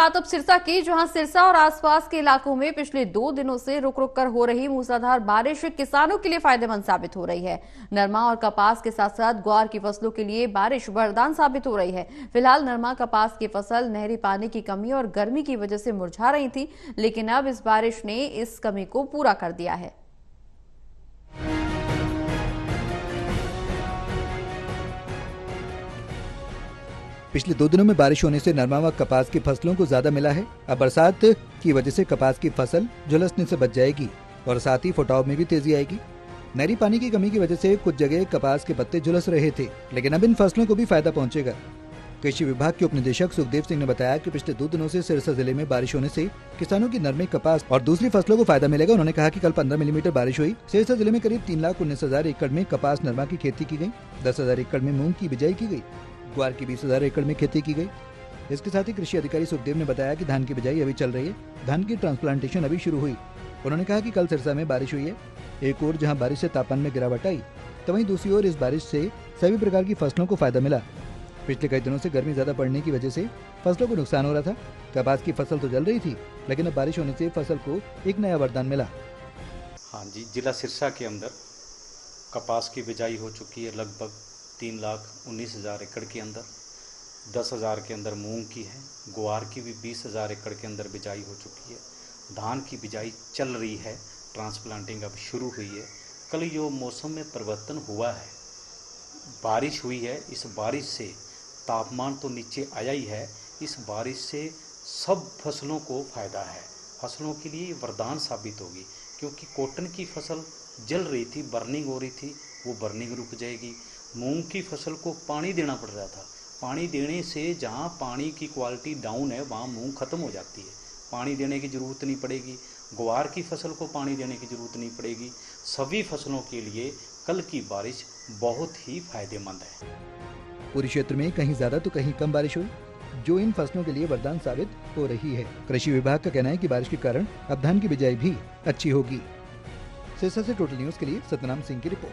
बात अब सिरसा की, जहां सिरसा और आसपास के इलाकों में पिछले 2 दिनों से रुक रुक कर हो रही मूसलाधार बारिश किसानों के लिए फायदेमंद साबित हो रही है। नरमा और कपास के साथ साथ ग्वार की फसलों के लिए बारिश वरदान साबित हो रही है। फिलहाल नरमा कपास की फसल नहरी पानी की कमी और गर्मी की वजह से मुरझा रही थी, लेकिन अब इस बारिश ने इस कमी को पूरा कर दिया है। पिछले 2 दिनों में बारिश होने से नरमा व कपास की फसलों को ज्यादा मिला है। अब बरसात की वजह से कपास की फसल झुलसने से बच जाएगी और साथ ही फुटाव में भी तेजी आएगी। नहरी पानी की कमी की वजह से कुछ जगह कपास के पत्ते झुलस रहे थे, लेकिन अब इन फसलों को भी फायदा पहुंचेगा। कृषि विभाग के उपनिदेशक सुखदेव सिंह ने बताया कि पिछले 2 दिनों से सिरसा जिले में बारिश होने से किसानों की नरमे, कपास और दूसरी फसलों को फायदा मिलेगा। उन्होंने कहा कि कल 15 मिलीमीटर बारिश हुई। सिरसा जिले में करीब 3,19,000 एकड़ में कपास, नरमा की खेती की गई। 10,000 एकड़ में मूंग की बिजाई की गई। ग्वार की 20,000 एकड़ में खेती की गई। इसके साथ ही कृषि अधिकारी सुखदेव ने बताया कि धान की बिजाई अभी चल रही है। धान की ट्रांसप्लांटेशन अभी शुरू हुई। उन्होंने कहा कि कल सिरसा में बारिश हुई है। एक ओर जहां बारिश से तापमान में गिरावट आई, तो वहीं दूसरी ओर इस बारिश से सभी प्रकार की फसलों को फायदा मिला। पिछले कई दिनों से गर्मी ज्यादा पड़ने की वजह से फसलों को नुकसान हो रहा था। कपास की फसल तो जल रही थी, लेकिन अब बारिश होने से फसल को एक नया वरदान मिला। हाँ जी, जिला सिरसा के अंदर कपास की बिजाई हो चुकी है लगभग 3,19,000 एकड़ के अंदर। 10,000 के अंदर मूंग की है। ग्वार की भी 20,000 एकड़ के अंदर बिजाई हो चुकी है। धान की बिजाई चल रही है, ट्रांसप्लांटिंग अब शुरू हुई है। कल जो मौसम में परिवर्तन हुआ है, बारिश हुई है, इस बारिश से तापमान तो नीचे आया ही है। इस बारिश से सब फसलों को फ़ायदा है। फसलों के लिए वरदान साबित होगी, क्योंकि कॉटन की फसल जल रही थी, बर्निंग हो रही थी, वो बर्निंग रुक जाएगी। मूंग की फसल को पानी देना पड़ रहा था। पानी देने से जहाँ पानी की क्वालिटी डाउन है, वहाँ मूंग ख़त्म हो जाती है, पानी देने की ज़रूरत नहीं पड़ेगी। ग्वार की फसल को पानी देने की ज़रूरत नहीं पड़ेगी। सभी फसलों के लिए कल की बारिश बहुत ही फायदेमंद है। पूरे क्षेत्र में कहीं ज्यादा तो कहीं कम बारिश हुई, जो इन फसलों के लिए वरदान साबित हो रही है। कृषि विभाग का कहना है कि बारिश के कारण अब धान की बिजाई भी अच्छी होगी। सिरसा से टोटल न्यूज़ के लिए सतनाम सिंह की रिपोर्ट।